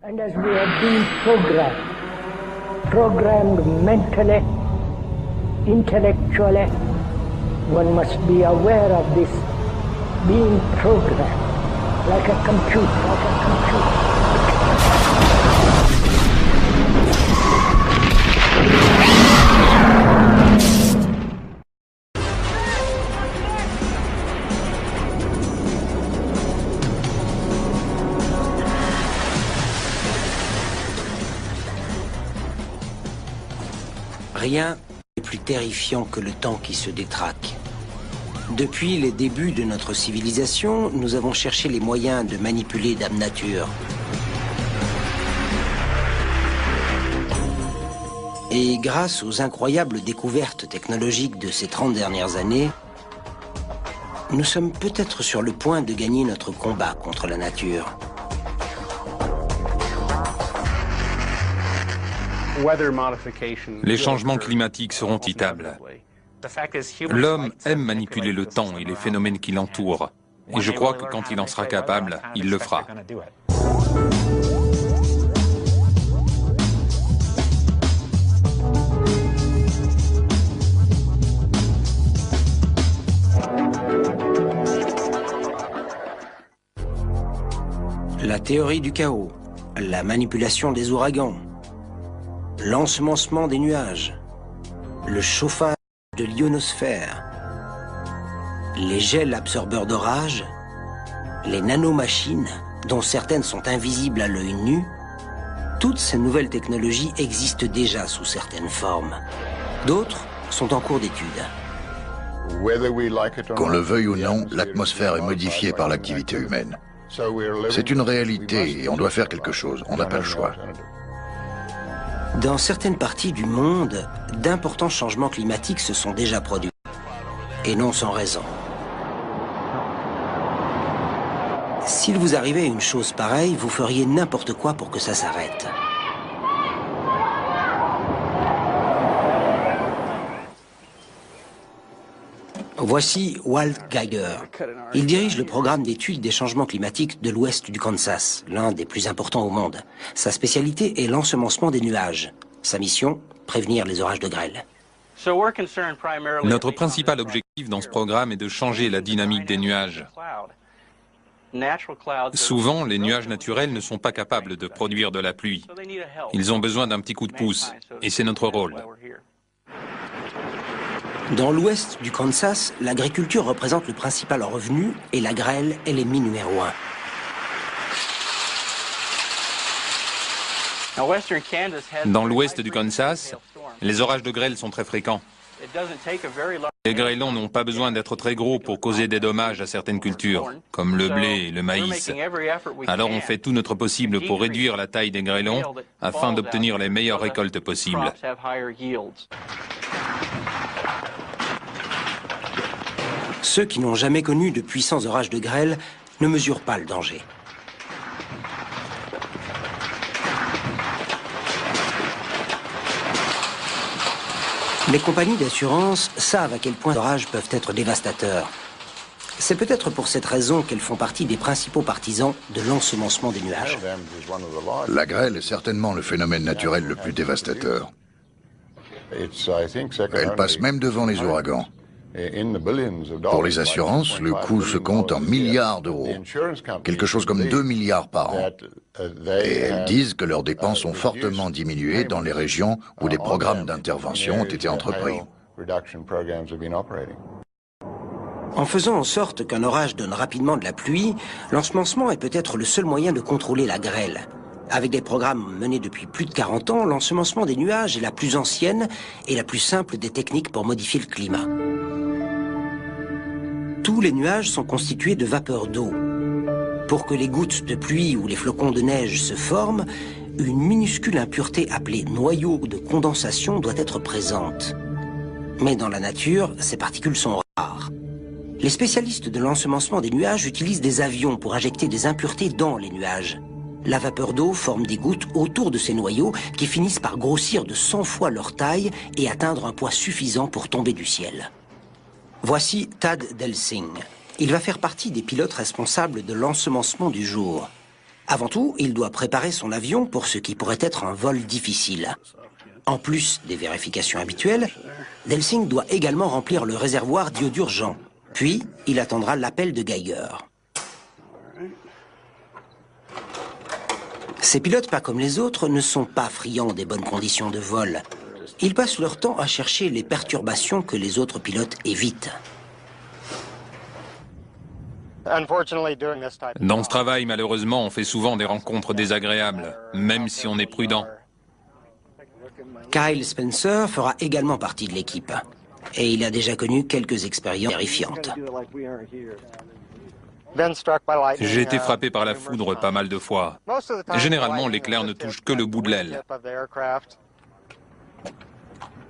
And as we have been programmed mentally, intellectually, one must be aware of this being programmed like a computer. Rien n'est plus terrifiant que le temps qui se détraque. Depuis les débuts de notre civilisation, nous avons cherché les moyens de manipuler Dame Nature. Et grâce aux incroyables découvertes technologiques de ces 30 dernières années, nous sommes peut-être sur le point de gagner notre combat contre la nature. Les changements climatiques seront itables. L'homme aime manipuler le temps et les phénomènes qui l'entourent. Et je crois que quand il en sera capable, il le fera. La théorie du chaos, la manipulation des ouragans, l'ensemencement des nuages, le chauffage de l'ionosphère, les gels absorbeurs d'orage, les nanomachines, dont certaines sont invisibles à l'œil nu, toutes ces nouvelles technologies existent déjà sous certaines formes. D'autres sont en cours d'étude. Qu'on le veuille ou non, l'atmosphère est modifiée par l'activité humaine. C'est une réalité et on doit faire quelque chose, on n'a pas le choix. Dans certaines parties du monde, d'importants changements climatiques se sont déjà produits, et non sans raison. S'il vous arrivait une chose pareille, vous feriez n'importe quoi pour que ça s'arrête. Voici Walt Geiger. Il dirige le programme d'études des changements climatiques de l'ouest du Kansas, l'un des plus importants au monde. Sa spécialité est l'ensemencement des nuages. Sa mission, prévenir les orages de grêle. Notre principal objectif dans ce programme est de changer la dynamique des nuages. Souvent, les nuages naturels ne sont pas capables de produire de la pluie. Ils ont besoin d'un petit coup de pouce, et c'est notre rôle. Dans l'ouest du Kansas, l'agriculture représente le principal revenu et la grêle est l'ennemi numéro 1. Dans l'ouest du Kansas, les orages de grêle sont très fréquents. Les grêlons n'ont pas besoin d'être très gros pour causer des dommages à certaines cultures, comme le blé et le maïs. Alors on fait tout notre possible pour réduire la taille des grêlons afin d'obtenir les meilleures récoltes possibles. Ceux qui n'ont jamais connu de puissants orages de grêle ne mesurent pas le danger. Les compagnies d'assurance savent à quel point les orages peuvent être dévastateurs. C'est peut-être pour cette raison qu'elles font partie des principaux partisans de l'ensemencement des nuages. La grêle est certainement le phénomène naturel le plus dévastateur. Elle passe même devant les ouragans. Pour les assurances, le coût se compte en milliards d'euros, quelque chose comme 2 milliards par an. Et elles disent que leurs dépenses ont fortement diminué dans les régions où des programmes d'intervention ont été entrepris. En faisant en sorte qu'un orage donne rapidement de la pluie, l'ensemencement est peut-être le seul moyen de contrôler la grêle. Avec des programmes menés depuis plus de 40 ans, l'ensemencement des nuages est la plus ancienne et la plus simple des techniques pour modifier le climat. Tous les nuages sont constitués de vapeur d'eau. Pour que les gouttes de pluie ou les flocons de neige se forment, une minuscule impureté appelée noyau de condensation doit être présente. Mais dans la nature, ces particules sont rares. Les spécialistes de l'ensemencement des nuages utilisent des avions pour injecter des impuretés dans les nuages. La vapeur d'eau forme des gouttes autour de ces noyaux qui finissent par grossir de 100 fois leur taille et atteindre un poids suffisant pour tomber du ciel. Voici Tad Delsing. Il va faire partie des pilotes responsables de l'ensemencement du jour. Avant tout, il doit préparer son avion pour ce qui pourrait être un vol difficile. En plus des vérifications habituelles, Delsing doit également remplir le réservoir d'iode Jean. Puis, il attendra l'appel de Geiger. Ces pilotes, pas comme les autres, ne sont pas friands des bonnes conditions de vol. Ils passent leur temps à chercher les perturbations que les autres pilotes évitent. Dans ce travail, malheureusement, on fait souvent des rencontres désagréables, même si on est prudent. Kyle Spencer fera également partie de l'équipe. Et il a déjà connu quelques expériences terrifiantes. J'ai été frappé par la foudre pas mal de fois. Généralement, l'éclair ne touche que le bout de l'aile.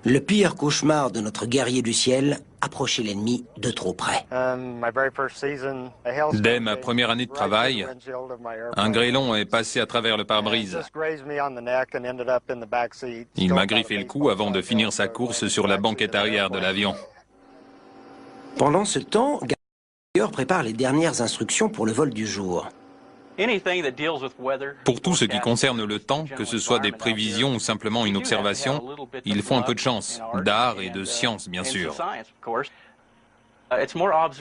Le pire cauchemar de notre guerrier du ciel, approcher l'ennemi de trop près. Dès ma première année de travail, un grêlon est passé à travers le pare-brise. Il m'a griffé le cou avant de finir sa course sur la banquette arrière de l'avion. Pendant ce temps, Geiger prépare les dernières instructions pour le vol du jour. Pour tout ce qui concerne le temps, que ce soit des prévisions ou simplement une observation, il faut un peu de chance, d'art et de science, bien sûr.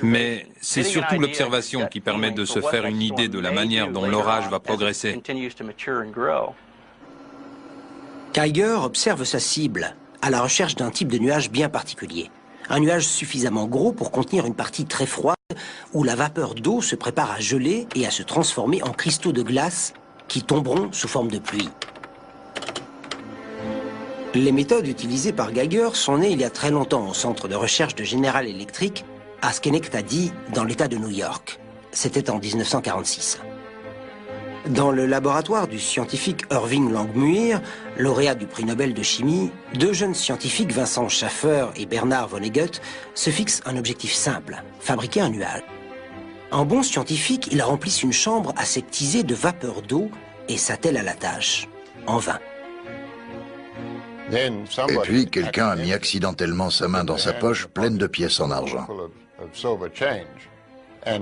Mais c'est surtout l'observation qui permet de se faire une idée de la manière dont l'orage va progresser. Geiger observe sa cible, à la recherche d'un type de nuage bien particulier. Un nuage suffisamment gros pour contenir une partie très froide où la vapeur d'eau se prépare à geler et à se transformer en cristaux de glace qui tomberont sous forme de pluie. Les méthodes utilisées par Geiger sont nées il y a très longtemps au centre de recherche de General Electric à Schenectady, dans l'État de New York. C'était en 1946. Dans le laboratoire du scientifique Irving Langmuir, lauréat du prix Nobel de chimie, deux jeunes scientifiques, Vincent Schaffer et Bernard Vonnegut, se fixent un objectif simple, fabriquer un nuage. En bon scientifique, ils remplissent une chambre aseptisée de vapeur d'eau et s'attellent à la tâche. En vain. Et puis, quelqu'un a mis accidentellement sa main dans sa poche pleine de pièces en argent.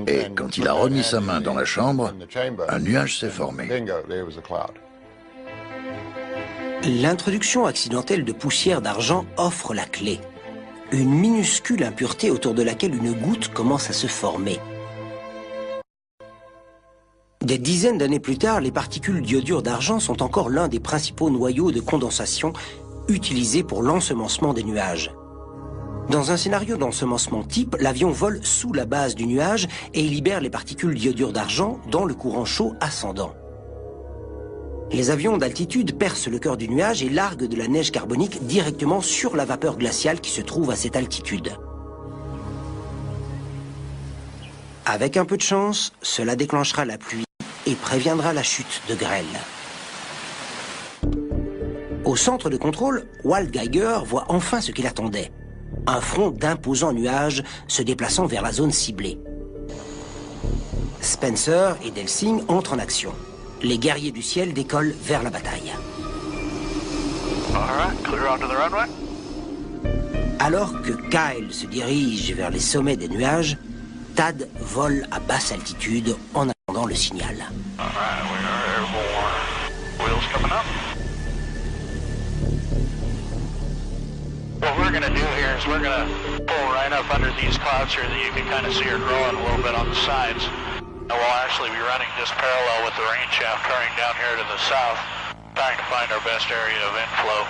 Et quand il a remis sa main dans la chambre, un nuage s'est formé. L'introduction accidentelle de poussière d'argent offre la clé. Une minuscule impureté autour de laquelle une goutte commence à se former. Des dizaines d'années plus tard, les particules d'iodure d'argent sont encore l'un des principaux noyaux de condensation utilisés pour l'ensemencement des nuages. Dans un scénario d'ensemencement type, l'avion vole sous la base du nuage et il libère les particules d'iodure d'argent dans le courant chaud ascendant. Les avions d'altitude percent le cœur du nuage et larguent de la neige carbonique directement sur la vapeur glaciale qui se trouve à cette altitude. Avec un peu de chance, cela déclenchera la pluie et préviendra la chute de grêle. Au centre de contrôle, Walt Geiger voit enfin ce qu'il attendait. Un front d'imposants nuages se déplaçant vers la zone ciblée. Spencer et Delsing entrent en action. Les guerriers du ciel décollent vers la bataille. Alors que Kyle se dirige vers les sommets des nuages, Tad vole à basse altitude en attendant le signal. What we're going to do here is we're going to pull right up under these clouds here that you can kind of see are growing a little bit on the sides. And we'll actually be running just parallel with the rain shaft carrying down here to the south, trying to find our best area of inflow.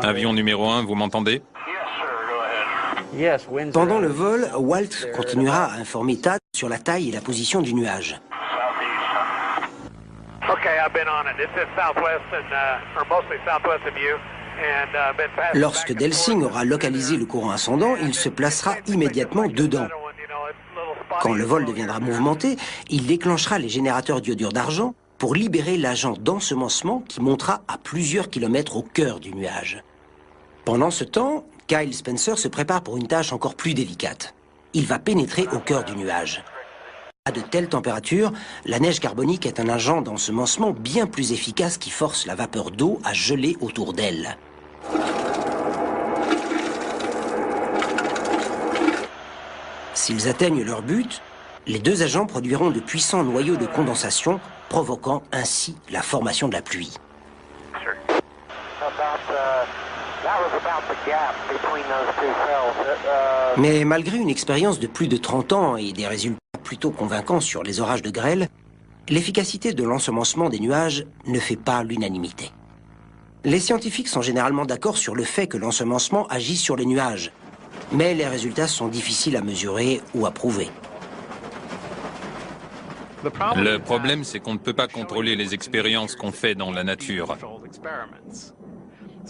Avion numéro 1, vous m'entendez? Pendant le vol, Walt continuera à informer Tad sur la taille et la position du nuage. Lorsque Delsing aura localisé le courant ascendant, il se placera immédiatement dedans. Quand le vol deviendra mouvementé, il déclenchera les générateurs d'iodure d'argent pour libérer l'agent d'ensemencement qui montera à plusieurs kilomètres au cœur du nuage. Pendant ce temps, Kyle Spencer se prépare pour une tâche encore plus délicate. Il va pénétrer au cœur du nuage. À de telles températures, la neige carbonique est un agent d'ensemencement bien plus efficace qui force la vapeur d'eau à geler autour d'elle. S'ils atteignent leur but, Les deux agents produiront de puissants noyaux de condensation, provoquant ainsi la formation de la pluie. Mais malgré une expérience de plus de 30 ans et des résultats plutôt convaincants sur les orages de grêle, l'efficacité de l'ensemencement des nuages ne fait pas l'unanimité. Les scientifiques sont généralement d'accord sur le fait que l'ensemencement agit sur les nuages, mais les résultats sont difficiles à mesurer ou à prouver. Le problème, c'est qu'on ne peut pas contrôler les expériences qu'on fait dans la nature.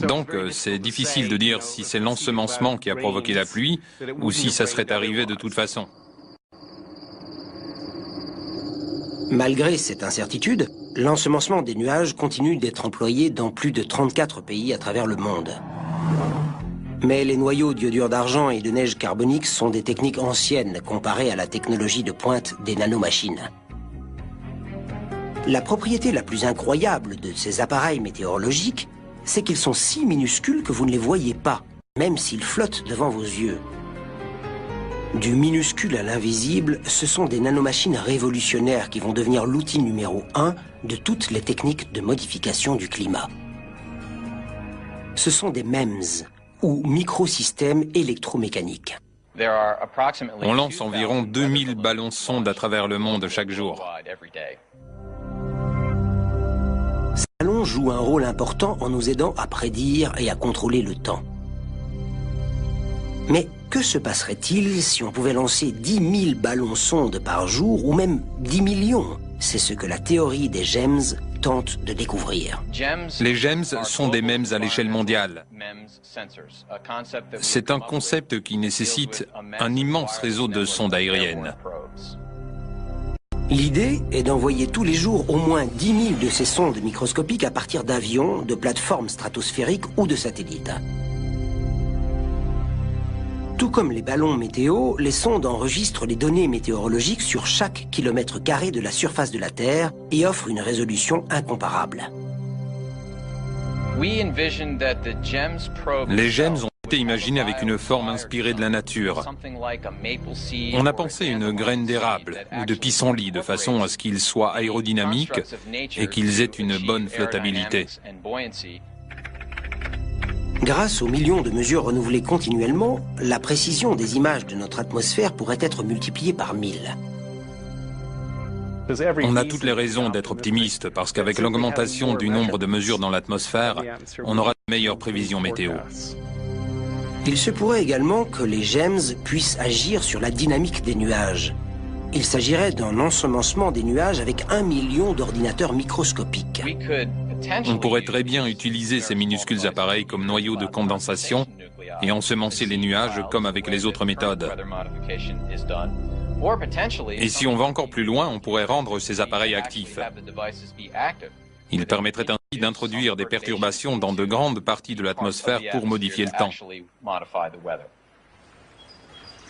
Donc, c'est difficile de dire si c'est l'ensemencement qui a provoqué la pluie ou si ça serait arrivé de toute façon. Malgré cette incertitude, l'ensemencement des nuages continue d'être employé dans plus de 34 pays à travers le monde. Mais les noyaux d'iodure d'argent et de neige carbonique sont des techniques anciennes comparées à la technologie de pointe des nanomachines. La propriété la plus incroyable de ces appareils météorologiques, c'est qu'ils sont si minuscules que vous ne les voyez pas, même s'ils flottent devant vos yeux. Du minuscule à l'invisible, ce sont des nanomachines révolutionnaires qui vont devenir l'outil numéro 1 de toutes les techniques de modification du climat. Ce sont des MEMS, ou microsystèmes électromécaniques. On lance environ 2000 ballons sondes à travers le monde chaque jour. Ces ballons jouent un rôle important en nous aidant à prédire et à contrôler le temps. Mais que se passerait-il si on pouvait lancer 10 000 ballons sondes par jour, ou même 10 millions? C'est ce que la théorie des GEMS tente de découvrir. Les GEMS sont des MEMS à l'échelle mondiale. C'est un concept qui nécessite un immense réseau de sondes aériennes. L'idée est d'envoyer tous les jours au moins 10 000 de ces sondes microscopiques à partir d'avions, de plateformes stratosphériques ou de satellites. Tout comme les ballons météo, les sondes enregistrent les données météorologiques sur chaque kilomètre carré de la surface de la Terre et offrent une résolution incomparable. Les GEMS ont été imaginés avec une forme inspirée de la nature. On a pensé une graine d'érable ou de pissenlit de façon à ce qu'ils soient aérodynamiques et qu'ils aient une bonne flottabilité. Grâce aux millions de mesures renouvelées continuellement, la précision des images de notre atmosphère pourrait être multipliée par 1000. On a toutes les raisons d'être optimiste parce qu'avec l'augmentation du nombre de mesures dans l'atmosphère, on aura de meilleures prévisions météo. Il se pourrait également que les GEMS puissent agir sur la dynamique des nuages. Il s'agirait d'un ensemencement des nuages avec 1 million d'ordinateurs microscopiques. On pourrait très bien utiliser ces minuscules appareils comme noyaux de condensation et ensemencer les nuages comme avec les autres méthodes. Et si on va encore plus loin, on pourrait rendre ces appareils actifs. Ils permettraient ainsi d'introduire des perturbations dans de grandes parties de l'atmosphère pour modifier le temps.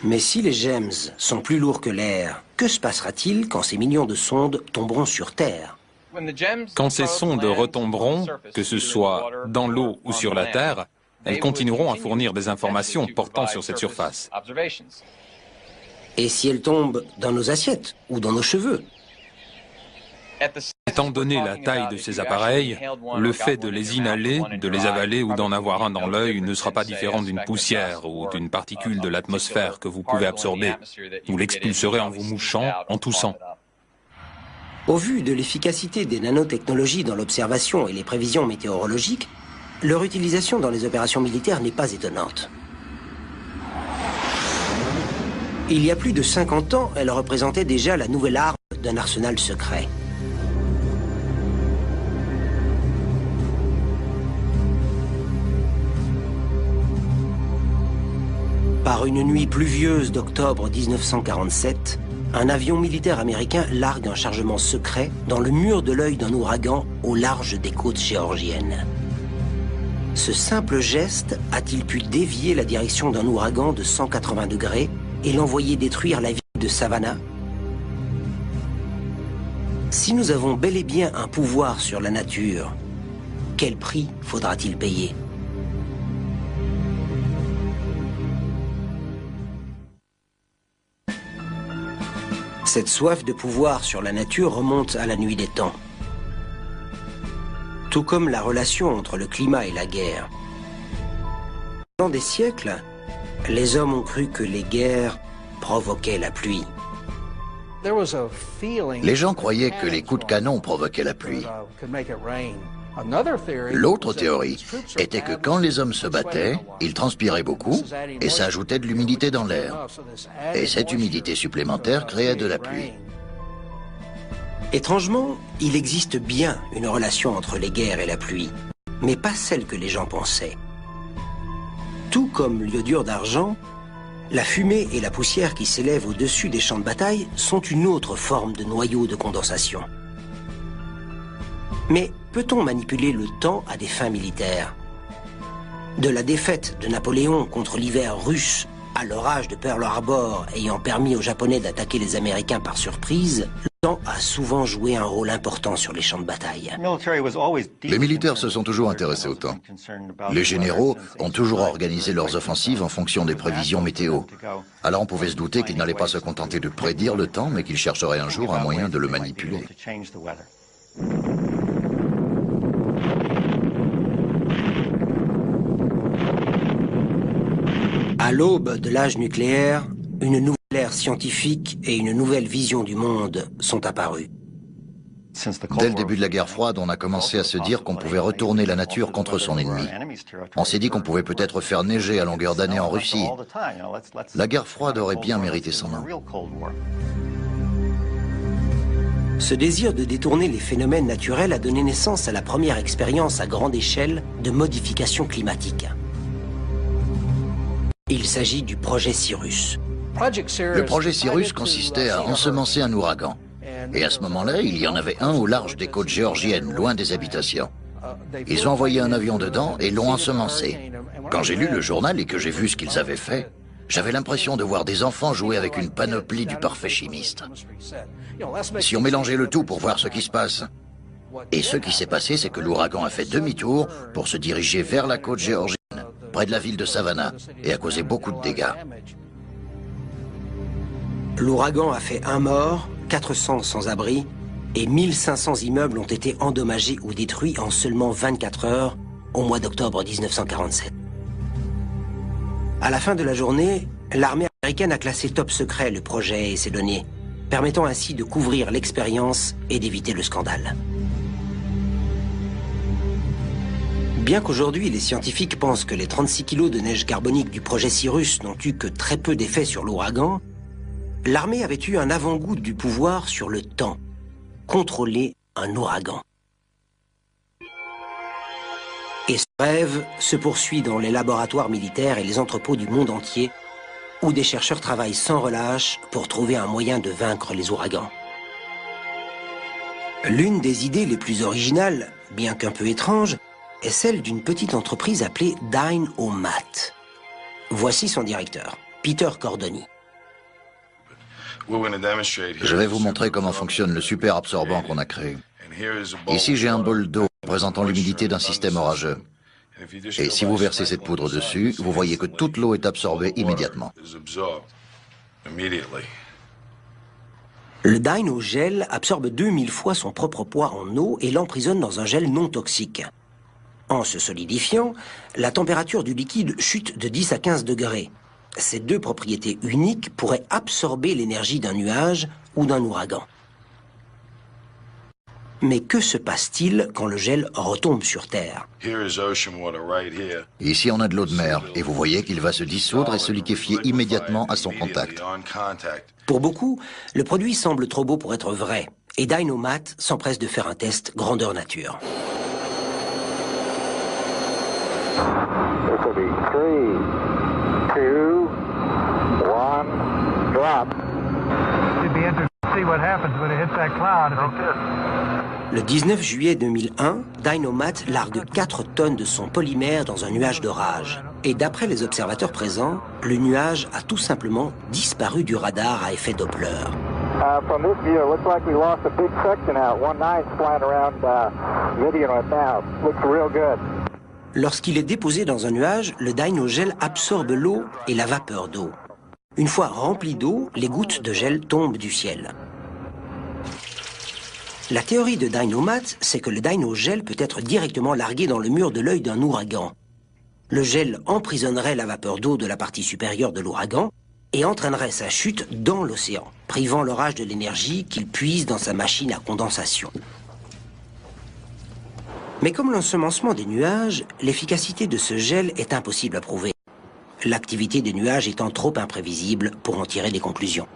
Mais si les GEMS sont plus lourds que l'air, que se passera-t-il quand ces millions de sondes tomberont sur Terre ? Quand ces sondes retomberont, que ce soit dans l'eau ou sur la Terre, elles continueront à fournir des informations portant sur cette surface. Et si elles tombent dans nos assiettes ou dans nos cheveux? Étant donné la taille de ces appareils, le fait de les inhaler, de les avaler ou d'en avoir un dans l'œil ne sera pas différent d'une poussière ou d'une particule de l'atmosphère que vous pouvez absorber. Vous l'expulserez en vous mouchant, en toussant. Au vu de l'efficacité des nanotechnologies dans l'observation et les prévisions météorologiques, leur utilisation dans les opérations militaires n'est pas étonnante. Il y a plus de 50 ans, elle représentait déjà la nouvelle arme d'un arsenal secret. Par une nuit pluvieuse d'octobre 1947, un avion militaire américain largue un chargement secret dans le mur de l'œil d'un ouragan au large des côtes géorgiennes. Ce simple geste a-t-il pu dévier la direction d'un ouragan de 180 degrés et l'envoyer détruire la ville de Savannah? Si nous avons bel et bien un pouvoir sur la nature, quel prix faudra-t-il payer? Cette soif de pouvoir sur la nature remonte à la nuit des temps. Tout comme la relation entre le climat et la guerre. Pendant des siècles, les hommes ont cru que les guerres provoquaient la pluie. Les gens croyaient que les coups de canon provoquaient la pluie. L'autre théorie était que quand les hommes se battaient, ils transpiraient beaucoup et ça ajoutait de l'humidité dans l'air. Et cette humidité supplémentaire créait de la pluie. Étrangement, il existe bien une relation entre les guerres et la pluie, mais pas celle que les gens pensaient. Tout comme l'iodure d'argent, la fumée et la poussière qui s'élèvent au-dessus des champs de bataille sont une autre forme de noyau de condensation. Mais peut-on manipuler le temps à des fins militaires? De la défaite de Napoléon contre l'hiver russe à l'orage de Pearl Harbor ayant permis aux Japonais d'attaquer les Américains par surprise, le temps a souvent joué un rôle important sur les champs de bataille. Les militaires se sont toujours intéressés au temps. Les généraux ont toujours organisé leurs offensives en fonction des prévisions météo. Alors on pouvait se douter qu'ils n'allaient pas se contenter de prédire le temps, mais qu'ils chercheraient un jour un moyen de le manipuler. À l'aube de l'âge nucléaire, une nouvelle ère scientifique et une nouvelle vision du monde sont apparues. Dès le début de la guerre froide, on a commencé à se dire qu'on pouvait retourner la nature contre son ennemi. On s'est dit qu'on pouvait peut-être faire neiger à longueur d'année en Russie. La guerre froide aurait bien mérité son nom. Ce désir de détourner les phénomènes naturels a donné naissance à la première expérience à grande échelle de modification climatique. Il s'agit du projet Cyrus. Le projet Cyrus consistait à ensemencer un ouragan. Et à ce moment-là, il y en avait un au large des côtes géorgiennes, loin des habitations. Ils ont envoyé un avion dedans et l'ont ensemencé. Quand j'ai lu le journal et que j'ai vu ce qu'ils avaient fait, j'avais l'impression de voir des enfants jouer avec une panoplie du parfait chimiste. Si on mélangeait le tout pour voir ce qui se passe. Et ce qui s'est passé, c'est que l'ouragan a fait demi-tour pour se diriger vers la côte géorgienne, près de la ville de Savannah, et a causé beaucoup de dégâts. L'ouragan a fait 1 mort, 400 sans-abri, et 1500 immeubles ont été endommagés ou détruits en seulement 24 heures au mois d'octobre 1947. À la fin de la journée, l'armée américaine a classé top secret le projet et ses données, permettant ainsi de couvrir l'expérience et d'éviter le scandale. Bien qu'aujourd'hui les scientifiques pensent que les 36 kilos de neige carbonique du projet Cyrus n'ont eu que très peu d'effet sur l'ouragan, l'armée avait eu un avant-goût du pouvoir sur le temps, contrôler un ouragan. Et ce rêve se poursuit dans les laboratoires militaires et les entrepôts du monde entier, où des chercheurs travaillent sans relâche pour trouver un moyen de vaincre les ouragans. L'une des idées les plus originales, bien qu'un peu étrange, est celle d'une petite entreprise appelée Dynomat. Voici son directeur, Peter Cordoni. Je vais vous montrer comment fonctionne le super absorbant qu'on a créé. Ici, j'ai un bol d'eau représentant l'humidité d'un système orageux. Et si vous versez cette poudre dessus, vous voyez que toute l'eau est absorbée immédiatement. Le Dynogel absorbe 2000 fois son propre poids en eau et l'emprisonne dans un gel non toxique. En se solidifiant, la température du liquide chute de 10 à 15 degrés. Ces deux propriétés uniques pourraient absorber l'énergie d'un nuage ou d'un ouragan. Mais que se passe-t-il quand le gel retombe sur Terre? Ici, on a de l'eau de mer, et vous voyez qu'il va se dissoudre et se liquéfier immédiatement à son contact. Pour beaucoup, le produit semble trop beau pour être vrai, et Dynomat s'empresse de faire un test grandeur nature. This will be 3, 2, 1, drop. It'd be interesting to see what happens when it hits that cloud. Le 19 juillet 2001, Dynomat largue 4 tonnes de son polymère dans un nuage d'orage. Et d'après les observateurs présents, le nuage a tout simplement disparu du radar à effet Doppler. From this view, it looks like we lost a big section out. 1-9's flying around Midian right now. Looks real good. Lorsqu'il est déposé dans un nuage, le Dynogel absorbe l'eau et la vapeur d'eau. Une fois remplies d'eau, les gouttes de gel tombent du ciel. La théorie de Dynomat, c'est que le dynogel peut être directement largué dans le mur de l'œil d'un ouragan. Le gel emprisonnerait la vapeur d'eau de la partie supérieure de l'ouragan et entraînerait sa chute dans l'océan, privant l'orage de l'énergie qu'il puise dans sa machine à condensation. Mais comme l'ensemencement des nuages, l'efficacité de ce gel est impossible à prouver, l'activité des nuages étant trop imprévisible pour en tirer des conclusions.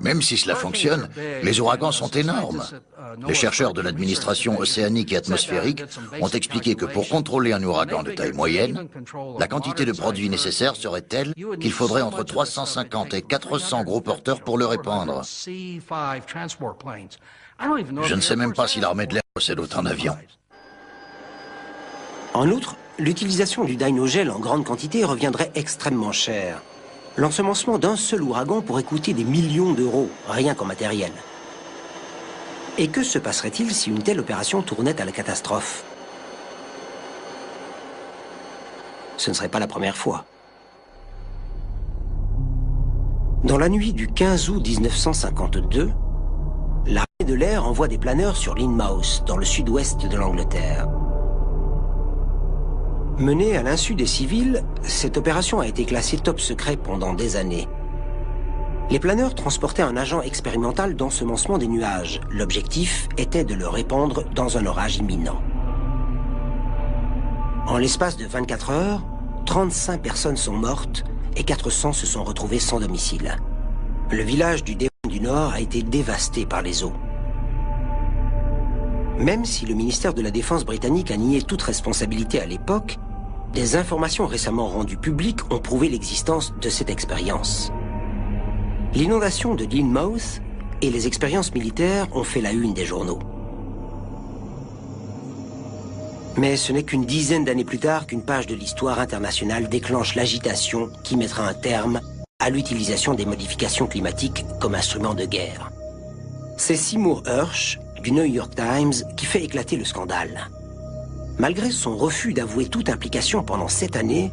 Même si cela fonctionne, les ouragans sont énormes. Les chercheurs de l'administration océanique et atmosphérique ont expliqué que pour contrôler un ouragan de taille moyenne, la quantité de produits nécessaire serait telle qu'il faudrait entre 350 et 400 gros porteurs pour le répandre. Je ne sais même pas si l'armée de l'air possède autant d'avions. En outre, l'utilisation du dynogel en grande quantité reviendrait extrêmement cher. L'ensemencement d'un seul ouragan pourrait coûter des millions d'euros, rien qu'en matériel. Et que se passerait-il si une telle opération tournait à la catastrophe? Ce ne serait pas la première fois. Dans la nuit du 15 août 1952, l'armée de l'air envoie des planeurs sur Lynmouth, dans le sud-ouest de l'Angleterre. Menée à l'insu des civils, cette opération a été classée top secret pendant des années. Les planeurs transportaient un agent expérimental d'ensemencement des nuages. L'objectif était de le répandre dans un orage imminent. En l'espace de 24 heures, 35 personnes sont mortes et 400 se sont retrouvées sans domicile. Le village du Devon du Nord a été dévasté par les eaux. Même si le ministère de la Défense britannique a nié toute responsabilité à l'époque, des informations récemment rendues publiques ont prouvé l'existence de cette expérience. L'inondation de Lynmouth et les expériences militaires ont fait la une des journaux. Mais ce n'est qu'une dizaine d'années plus tard qu'une page de l'histoire internationale déclenche l'agitation qui mettra un terme à l'utilisation des modifications climatiques comme instrument de guerre. C'est Seymour Hersh, du New York Times, qui fait éclater le scandale. Malgré son refus d'avouer toute implication pendant 7 années,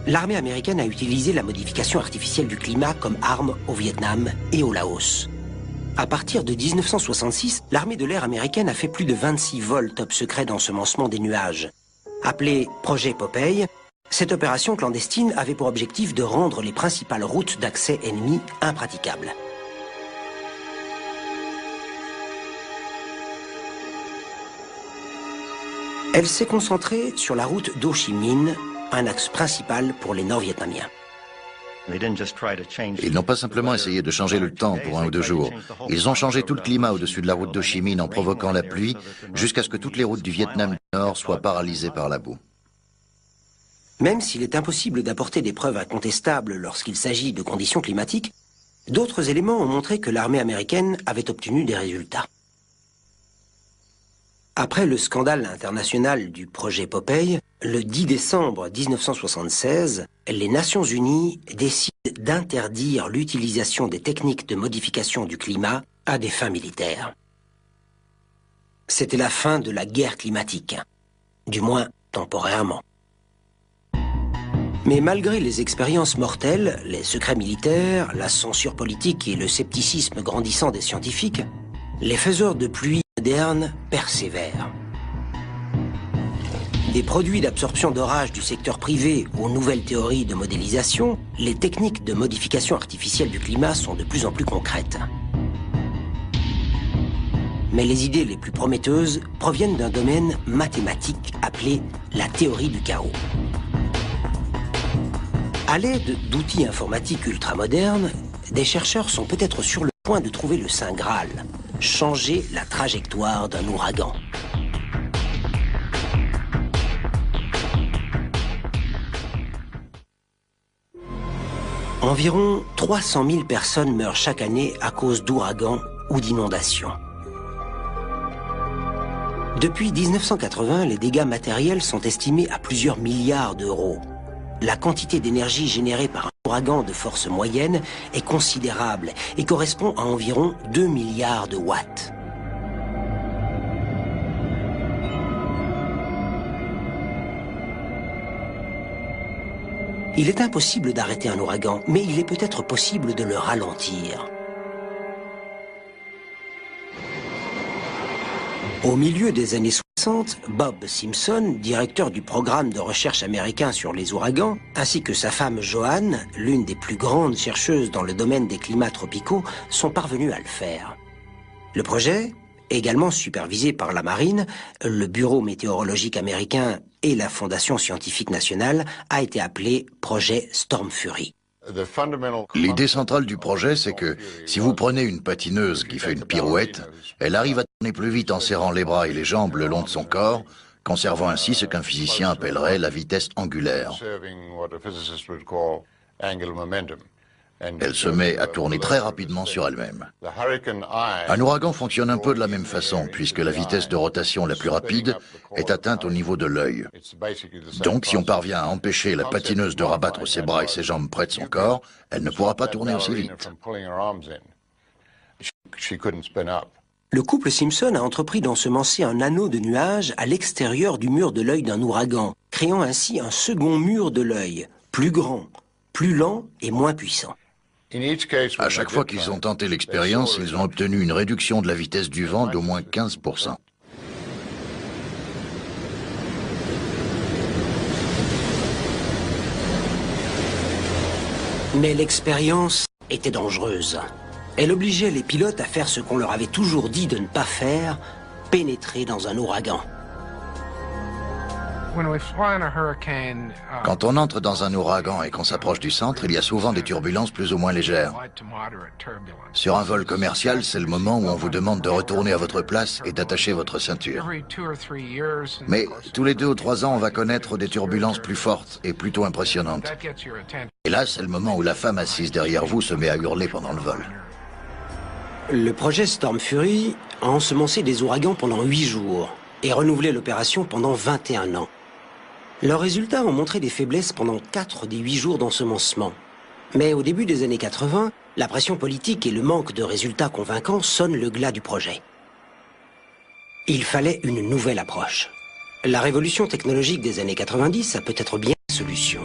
l'armée américaine a utilisé la modification artificielle du climat comme arme au Vietnam et au Laos. À partir de 1966, l'armée de l'air américaine a fait plus de 26 vols top secrets d'ensemencement des nuages. Appelée Projet Popeye, cette opération clandestine avait pour objectif de rendre les principales routes d'accès ennemies impraticables. Elle s'est concentrée sur la route d'Ho Chi Minh, un axe principal pour les Nord-Vietnamiens. Ils n'ont pas simplement essayé de changer le temps pour 1 ou 2 jours. Ils ont changé tout le climat au-dessus de la route d'Ho Chi Minh en provoquant la pluie, jusqu'à ce que toutes les routes du Vietnam du Nord soient paralysées par la boue. Même s'il est impossible d'apporter des preuves incontestables lorsqu'il s'agit de conditions climatiques, d'autres éléments ont montré que l'armée américaine avait obtenu des résultats. Après le scandale international du projet Popeye, le 10 décembre 1976, les Nations Unies décident d'interdire l'utilisation des techniques de modification du climat à des fins militaires. C'était la fin de la guerre climatique, du moins temporairement. Mais malgré les expériences mortelles, les secrets militaires, la censure politique et le scepticisme grandissant des scientifiques, les faiseurs de pluie modernes persévèrent. Des produits d'absorption d'orage du secteur privé aux nouvelles théories de modélisation, les techniques de modification artificielle du climat sont de plus en plus concrètes. Mais les idées les plus prometteuses proviennent d'un domaine mathématique appelé la théorie du chaos. À l'aide d'outils informatiques ultramodernes, des chercheurs sont peut-être sur le point de trouver le Saint Graal, changer la trajectoire d'un ouragan. Environ 300 000 personnes meurent chaque année à cause d'ouragans ou d'inondations. Depuis 1980, les dégâts matériels sont estimés à plusieurs milliards d'euros. La quantité d'énergie générée par un ouragan de force moyenne est considérable et correspond à environ 2 milliards de watts. Il est impossible d'arrêter un ouragan, mais il est peut-être possible de le ralentir. Au milieu des années 60, Bob Simpson, directeur du programme de recherche américain sur les ouragans, ainsi que sa femme Joanne, l'une des plus grandes chercheuses dans le domaine des climats tropicaux, sont parvenus à le faire. Le projet, également supervisé par la Marine, le Bureau météorologique américain et la Fondation scientifique nationale, a été appelé projet Storm Fury. L'idée centrale du projet, c'est que si vous prenez une patineuse qui fait une pirouette, elle arrive à tourner plus vite en serrant les bras et les jambes le long de son corps, conservant ainsi ce qu'un physicien appellerait la vitesse angulaire. Elle se met à tourner très rapidement sur elle-même. Un ouragan fonctionne un peu de la même façon, puisque la vitesse de rotation la plus rapide est atteinte au niveau de l'œil. Donc, si on parvient à empêcher la patineuse de rabattre ses bras et ses jambes près de son corps, elle ne pourra pas tourner aussi vite. Le couple Simpson a entrepris d'ensemencer un anneau de nuages à l'extérieur du mur de l'œil d'un ouragan, créant ainsi un second mur de l'œil, plus grand, plus lent et moins puissant. À chaque fois qu'ils ont tenté l'expérience, ils ont obtenu une réduction de la vitesse du vent d'au moins 15%. Mais l'expérience était dangereuse. Elle obligeait les pilotes à faire ce qu'on leur avait toujours dit de ne pas faire, pénétrer dans un ouragan. Quand on entre dans un ouragan et qu'on s'approche du centre, il y a souvent des turbulences plus ou moins légères. Sur un vol commercial, c'est le moment où on vous demande de retourner à votre place et d'attacher votre ceinture. Mais tous les 2 ou 3 ans, on va connaître des turbulences plus fortes et plutôt impressionnantes. Et là, c'est le moment où la femme assise derrière vous se met à hurler pendant le vol. Le projet Storm Fury a ensemencé des ouragans pendant 8 jours et renouvelé l'opération pendant 21 ans. Leurs résultats ont montré des faiblesses pendant 4 des 8 jours d'ensemencement. Mais au début des années 80, la pression politique et le manque de résultats convaincants sonnent le glas du projet. Il fallait une nouvelle approche. La révolution technologique des années 90 a peut-être bien la solution.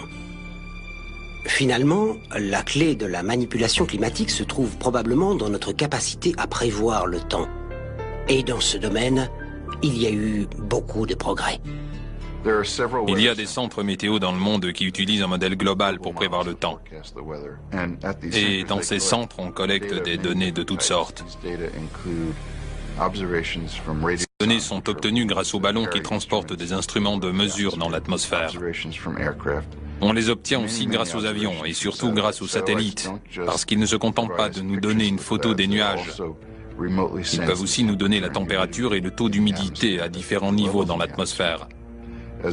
Finalement, la clé de la manipulation climatique se trouve probablement dans notre capacité à prévoir le temps. Et dans ce domaine, il y a eu beaucoup de progrès. Il y a des centres météo dans le monde qui utilisent un modèle global pour prévoir le temps. Et dans ces centres, on collecte des données de toutes sortes. Ces données sont obtenues grâce aux ballons qui transportent des instruments de mesure dans l'atmosphère. On les obtient aussi grâce aux avions et surtout grâce aux satellites, parce qu'ils ne se contentent pas de nous donner une photo des nuages. Ils peuvent aussi nous donner la température et le taux d'humidité à différents niveaux dans l'atmosphère.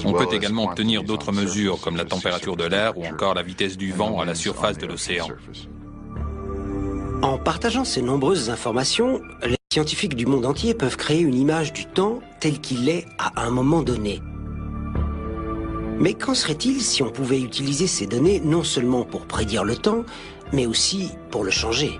On peut également obtenir d'autres mesures comme la température de l'air ou encore la vitesse du vent à la surface de l'océan. En partageant ces nombreuses informations, les scientifiques du monde entier peuvent créer une image du temps tel qu'il est à un moment donné. Mais qu'en serait-il si on pouvait utiliser ces données non seulement pour prédire le temps, mais aussi pour le changer ?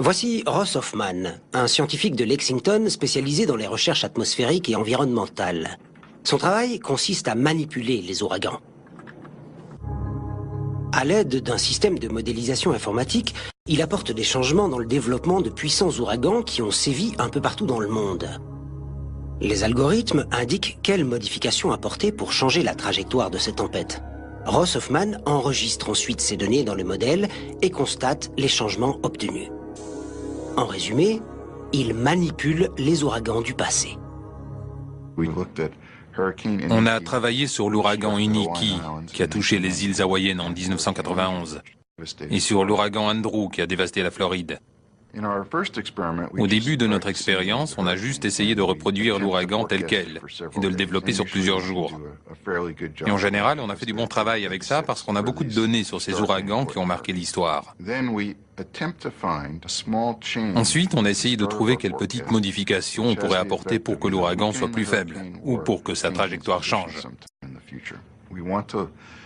Voici Ross Hoffman, un scientifique de Lexington spécialisé dans les recherches atmosphériques et environnementales. Son travail consiste à manipuler les ouragans. À l'aide d'un système de modélisation informatique, il apporte des changements dans le développement de puissants ouragans qui ont sévi un peu partout dans le monde. Les algorithmes indiquent quelles modifications apporter pour changer la trajectoire de ces tempêtes. Ross Hoffman enregistre ensuite ces données dans le modèle et constate les changements obtenus. En résumé, il manipule les ouragans du passé. On a travaillé sur l'ouragan Iniki qui a touché les îles hawaïennes en 1991 et sur l'ouragan Andrew qui a dévasté la Floride. Au début de notre expérience, on a juste essayé de reproduire l'ouragan tel quel et de le développer sur plusieurs jours. Et en général, on a fait du bon travail avec ça parce qu'on a beaucoup de données sur ces ouragans qui ont marqué l'histoire. Ensuite, on a essayé de trouver quelles petites modifications on pourrait apporter pour que l'ouragan soit plus faible ou pour que sa trajectoire change.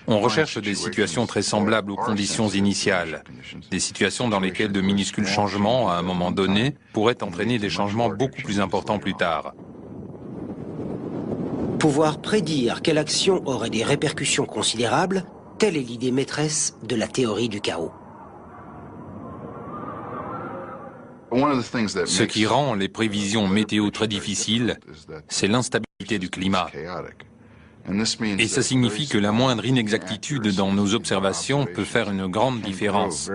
On recherche des situations très semblables aux conditions initiales, des situations dans lesquelles de minuscules changements, à un moment donné, pourraient entraîner des changements beaucoup plus importants plus tard. Pouvoir prédire quelle action aurait des répercussions considérables, telle est l'idée maîtresse de la théorie du chaos. Ce qui rend les prévisions météo très difficiles, c'est l'instabilité du climat. Et ça signifie que la moindre inexactitude dans nos observations peut faire une grande différence.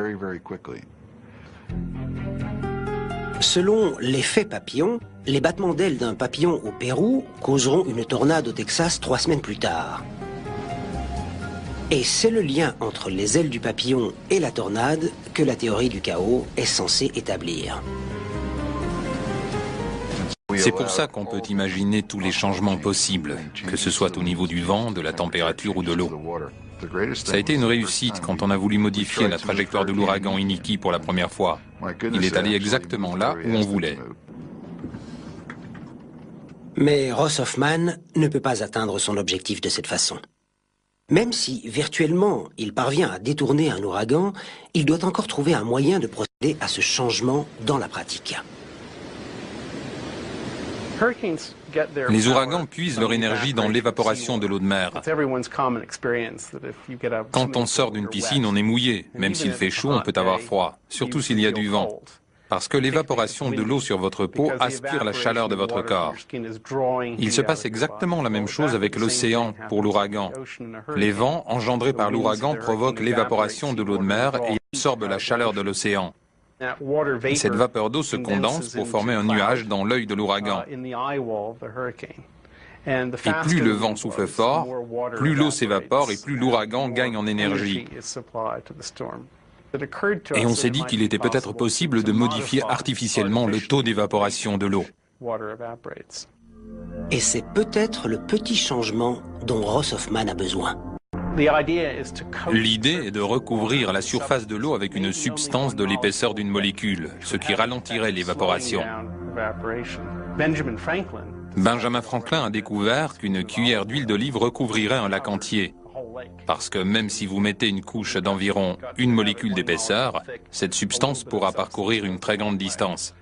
Selon l'effet papillon, les battements d'ailes d'un papillon au Pérou causeront une tornade au Texas 3 semaines plus tard. Et c'est le lien entre les ailes du papillon et la tornade que la théorie du chaos est censée établir. C'est pour ça qu'on peut imaginer tous les changements possibles, que ce soit au niveau du vent, de la température ou de l'eau. Ça a été une réussite quand on a voulu modifier la trajectoire de l'ouragan Iniki pour la première fois. Il est allé exactement là où on voulait. Mais Ross Hoffman ne peut pas atteindre son objectif de cette façon. Même si, virtuellement, il parvient à détourner un ouragan, il doit encore trouver un moyen de procéder à ce changement dans la pratique. Les ouragans puisent leur énergie dans l'évaporation de l'eau de mer. Quand on sort d'une piscine, on est mouillé. Même s'il fait chaud, on peut avoir froid, surtout s'il y a du vent. Parce que l'évaporation de l'eau sur votre peau aspire la chaleur de votre corps. Il se passe exactement la même chose avec l'océan pour l'ouragan. Les vents engendrés par l'ouragan provoquent l'évaporation de l'eau de mer et absorbent la chaleur de l'océan. Et cette vapeur d'eau se condense pour former un nuage dans l'œil de l'ouragan. Et plus le vent souffle fort, plus l'eau s'évapore et plus l'ouragan gagne en énergie. Et on s'est dit qu'il était peut-être possible de modifier artificiellement le taux d'évaporation de l'eau. Et c'est peut-être le petit changement dont Ross Hoffman a besoin. L'idée est de recouvrir la surface de l'eau avec une substance de l'épaisseur d'une molécule, ce qui ralentirait l'évaporation. Benjamin Franklin a découvert qu'une cuillère d'huile d'olive recouvrirait un lac entier. Parce que même si vous mettez une couche d'environ une molécule d'épaisseur, cette substance pourra parcourir une très grande distance.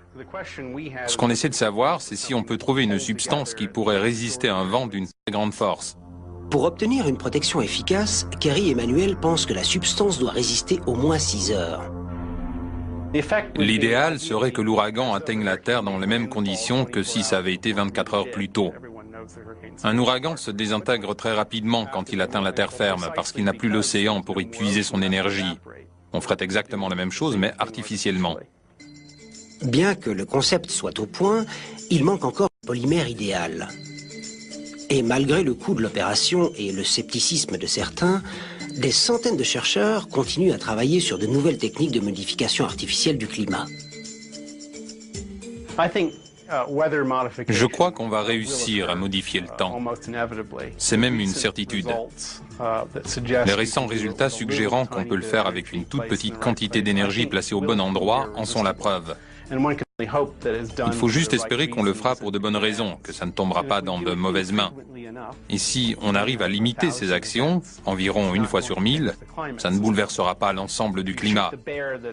Ce qu'on essaie de savoir, c'est si on peut trouver une substance qui pourrait résister à un vent d'une très grande force. Pour obtenir une protection efficace, Kerry et Emmanuel pensent que la substance doit résister au moins 6 heures. L'idéal serait que l'ouragan atteigne la Terre dans les mêmes conditions que si ça avait été 24 heures plus tôt. Un ouragan se désintègre très rapidement quand il atteint la terre ferme parce qu'il n'a plus l'océan pour y puiser son énergie. On ferait exactement la même chose, mais artificiellement. Bien que le concept soit au point, il manque encore le polymère idéal. Et malgré le coût de l'opération et le scepticisme de certains, des centaines de chercheurs continuent à travailler sur de nouvelles techniques de modification artificielle du climat. Je crois qu'on va réussir à modifier le temps. C'est même une certitude. Les récents résultats suggérant qu'on peut le faire avec une toute petite quantité d'énergie placée au bon endroit en sont la preuve. Il faut juste espérer qu'on le fera pour de bonnes raisons, que ça ne tombera pas dans de mauvaises mains. Et si on arrive à limiter ces actions, environ 1 fois sur 1000, ça ne bouleversera pas l'ensemble du climat.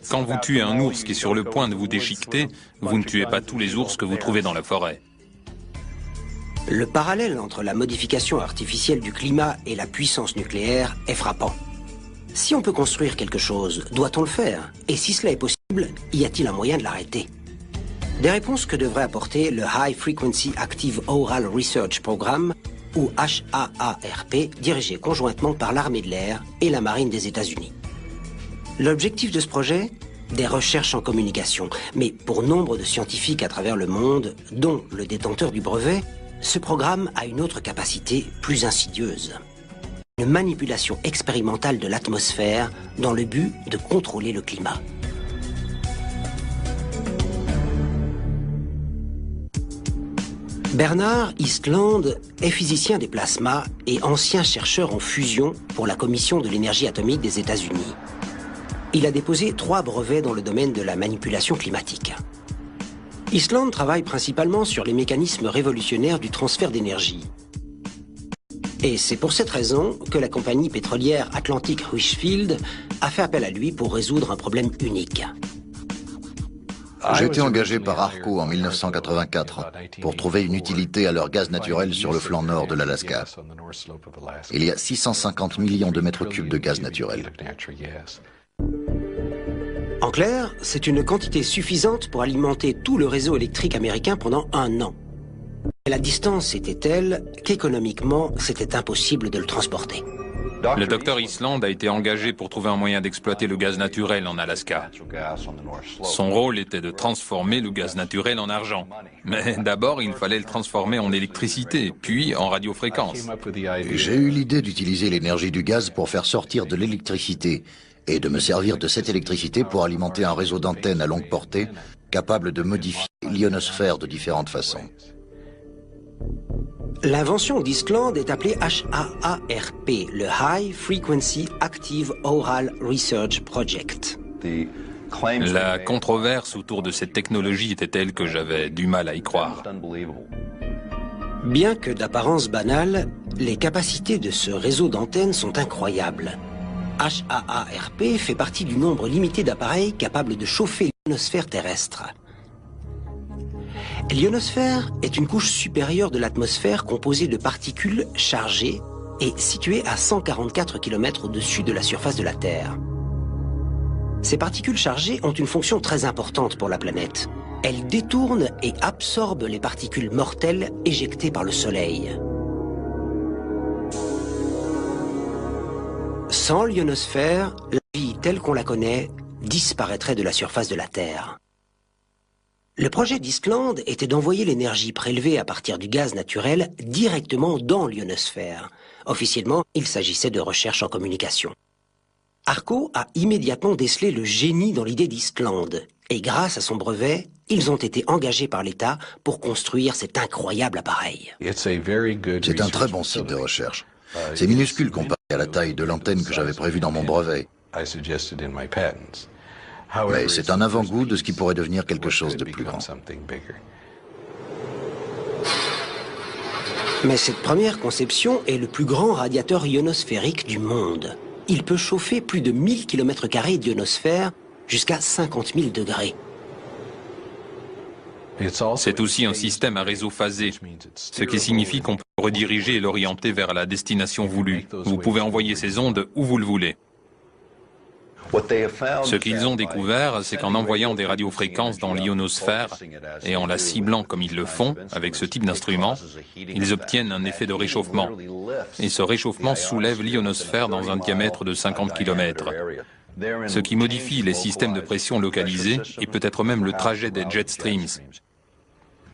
Quand vous tuez un ours qui est sur le point de vous déchiqueter, vous ne tuez pas tous les ours que vous trouvez dans la forêt. Le parallèle entre la modification artificielle du climat et la puissance nucléaire est frappant. Si on peut construire quelque chose, doit-on le faire? Et si cela est possible, y a-t-il un moyen de l'arrêter? Des réponses que devrait apporter le High Frequency Active Aural Research Program, ou HAARP, dirigé conjointement par l'armée de l'air et la marine des États-Unis. L'objectif de ce projet? Des recherches en communication. Mais pour nombre de scientifiques à travers le monde, dont le détenteur du brevet, ce programme a une autre capacité plus insidieuse. Une manipulation expérimentale de l'atmosphère dans le but de contrôler le climat. Bernard Eastland est physicien des plasmas et ancien chercheur en fusion pour la Commission de l'énergie atomique des États-Unis. Il a déposé 3 brevets dans le domaine de la manipulation climatique. Eastland travaille principalement sur les mécanismes révolutionnaires du transfert d'énergie. Et c'est pour cette raison que la compagnie pétrolière Atlantic Richfield a fait appel à lui pour résoudre un problème unique. J'ai été engagé par ARCO en 1984 pour trouver une utilité à leur gaz naturel sur le flanc nord de l'Alaska. Il y a 650 millions de mètres cubes de gaz naturel. En clair, c'est une quantité suffisante pour alimenter tout le réseau électrique américain pendant 1 an. Mais la distance était telle qu'économiquement, c'était impossible de le transporter. Le docteur Eastland a été engagé pour trouver un moyen d'exploiter le gaz naturel en Alaska. Son rôle était de transformer le gaz naturel en argent. Mais d'abord, il fallait le transformer en électricité, puis en radiofréquence. J'ai eu l'idée d'utiliser l'énergie du gaz pour faire sortir de l'électricité et de me servir de cette électricité pour alimenter un réseau d'antennes à longue portée capable de modifier l'ionosphère de différentes façons. L'invention d'Eastland est appelée HAARP, le High Frequency Active Aural Research Project. La controverse autour de cette technologie était telle que j'avais du mal à y croire. Bien que d'apparence banale, les capacités de ce réseau d'antennes sont incroyables. HAARP fait partie du nombre limité d'appareils capables de chauffer l'ionosphère terrestre. L'ionosphère est une couche supérieure de l'atmosphère composée de particules chargées et située à 144 km au-dessus de la surface de la Terre. Ces particules chargées ont une fonction très importante pour la planète. Elles détournent et absorbent les particules mortelles éjectées par le Soleil. Sans l'ionosphère, la vie telle qu'on la connaît disparaîtrait de la surface de la Terre. Le projet d'Eastland était d'envoyer l'énergie prélevée à partir du gaz naturel directement dans l'ionosphère. Officiellement, il s'agissait de recherche en communication. ARCO a immédiatement décelé le génie dans l'idée d'Eastland, et grâce à son brevet, ils ont été engagés par l'État pour construire cet incroyable appareil. C'est un très bon site de recherche. C'est minuscule comparé à la taille de l'antenne que j'avais prévue dans mon brevet. Mais c'est un avant-goût de ce qui pourrait devenir quelque chose de plus grand. Mais cette première conception est le plus grand radiateur ionosphérique du monde. Il peut chauffer plus de 1000 km² d'ionosphère jusqu'à 50 000 degrés. C'est aussi un système à réseau phasé, ce qui signifie qu'on peut rediriger et l'orienter vers la destination voulue. Vous pouvez envoyer ces ondes où vous le voulez. Ce qu'ils ont découvert, c'est qu'en envoyant des radiofréquences dans l'ionosphère et en la ciblant comme ils le font avec ce type d'instrument, ils obtiennent un effet de réchauffement. Et ce réchauffement soulève l'ionosphère dans un diamètre de 50 km, ce qui modifie les systèmes de pression localisés et peut-être même le trajet des jet streams.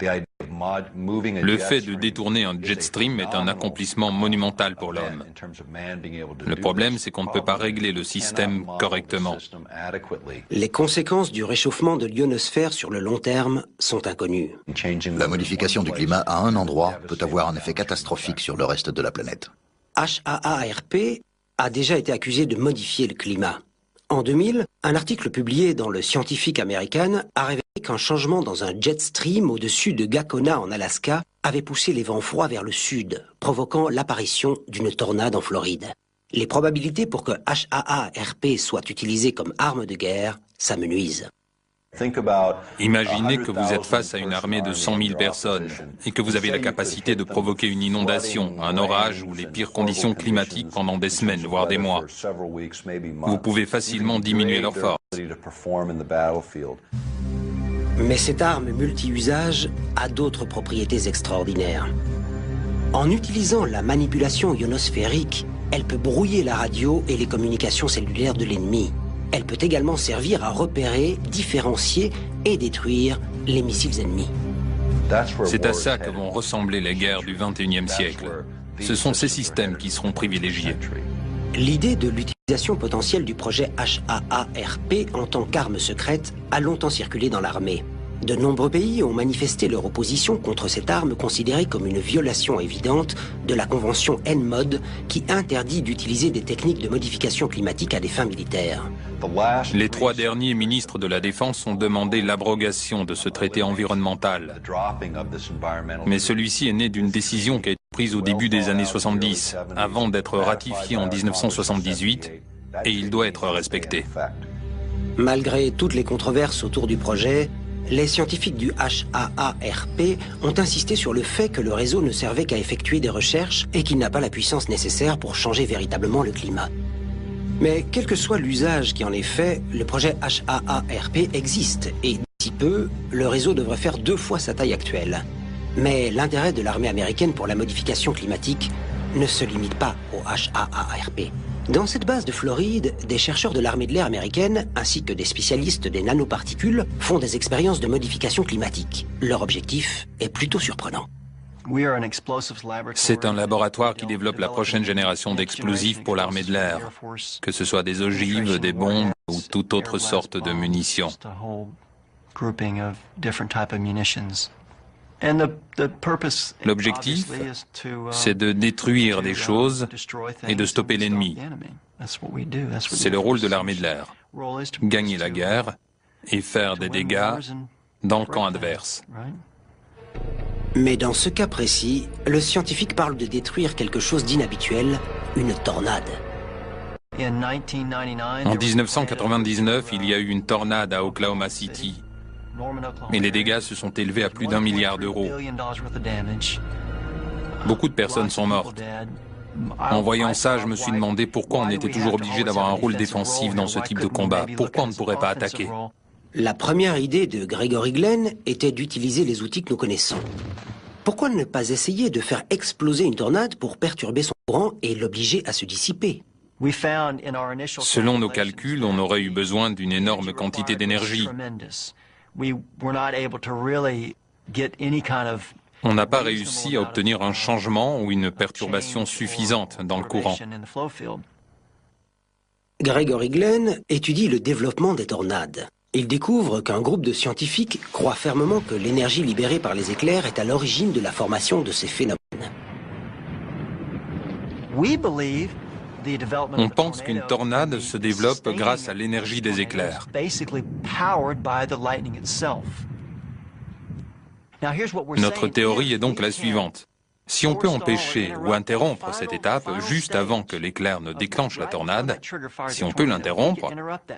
Le fait de détourner un jet stream est un accomplissement monumental pour l'homme. Le problème, c'est qu'on ne peut pas régler le système correctement. Les conséquences du réchauffement de l'ionosphère sur le long terme sont inconnues. La modification du climat à un endroit peut avoir un effet catastrophique sur le reste de la planète. HAARP a déjà été accusé de modifier le climat. En 2000, un article publié dans le Scientific American a révélé qu'un changement dans un jet stream au-dessus de Gacona en Alaska avait poussé les vents froids vers le sud, provoquant l'apparition d'une tornade en Floride. Les probabilités pour que HAARP soit utilisé comme arme de guerre s'amenuisent. Imaginez que vous êtes face à une armée de 100 000 personnes et que vous avez la capacité de provoquer une inondation, un orage ou les pires conditions climatiques pendant des semaines, voire des mois. Vous pouvez facilement diminuer leur force. Mais cette arme multi-usage a d'autres propriétés extraordinaires. En utilisant la manipulation ionosphérique, elle peut brouiller la radio et les communications cellulaires de l'ennemi. Elle peut également servir à repérer, différencier et détruire les missiles ennemis. C'est à ça que vont ressembler les guerres du XXIe siècle. Ce sont ces systèmes qui seront privilégiés. L'idée de l'utilisation potentielle du projet HAARP en tant qu'arme secrète a longtemps circulé dans l'armée. De nombreux pays ont manifesté leur opposition contre cette arme considérée comme une violation évidente de la convention NMOD qui interdit d'utiliser des techniques de modification climatique à des fins militaires. Les 3 derniers ministres de la Défense ont demandé l'abrogation de ce traité environnemental. Mais celui-ci est né d'une décision qui a été prise au début des années 70, avant d'être ratifié en 1978, et il doit être respecté. Malgré toutes les controverses autour du projet, les scientifiques du HAARP ont insisté sur le fait que le réseau ne servait qu'à effectuer des recherches et qu'il n'a pas la puissance nécessaire pour changer véritablement le climat. Mais quel que soit l'usage qui en est fait, le projet HAARP existe et d'ici peu, le réseau devrait faire 2 fois sa taille actuelle. Mais l'intérêt de l'armée américaine pour la modification climatique ne se limite pas au HAARP. Dans cette base de Floride, des chercheurs de l'armée de l'air américaine, ainsi que des spécialistes des nanoparticules, font des expériences de modification climatique. Leur objectif est plutôt surprenant. C'est un laboratoire qui développe la prochaine génération d'explosifs pour l'armée de l'air, que ce soit des ogives, des bombes ou toute autre sorte de munitions. L'objectif, c'est de détruire des choses et de stopper l'ennemi. C'est le rôle de l'armée de l'air. Gagner la guerre et faire des dégâts dans le camp adverse. Mais dans ce cas précis, le scientifique parle de détruire quelque chose d'inhabituel, une tornade. En 1999, il y a eu une tornade à Oklahoma City. Et les dégâts se sont élevés à plus d'1 milliard d'euros. Beaucoup de personnes sont mortes. En voyant ça, je me suis demandé pourquoi on était toujours obligé d'avoir un rôle défensif dans ce type de combat. Pourquoi on ne pourrait pas attaquer? La première idée de Gregory Glenn était d'utiliser les outils que nous connaissons. Pourquoi ne pas essayer de faire exploser une tornade pour perturber son courant et l'obliger à se dissiper? Selon nos calculs, on aurait eu besoin d'une énorme quantité d'énergie. On n'a pas réussi à obtenir un changement ou une perturbation suffisante dans le courant. Gregory Glenn étudie le développement des tornades. Il découvre qu'un groupe de scientifiques croit fermement que l'énergie libérée par les éclairs est à l'origine de la formation de ces phénomènes. On pense qu'une tornade se développe grâce à l'énergie des éclairs. Notre théorie est donc la suivante. Si on peut empêcher ou interrompre cette étape juste avant que l'éclair ne déclenche la tornade, si on peut l'interrompre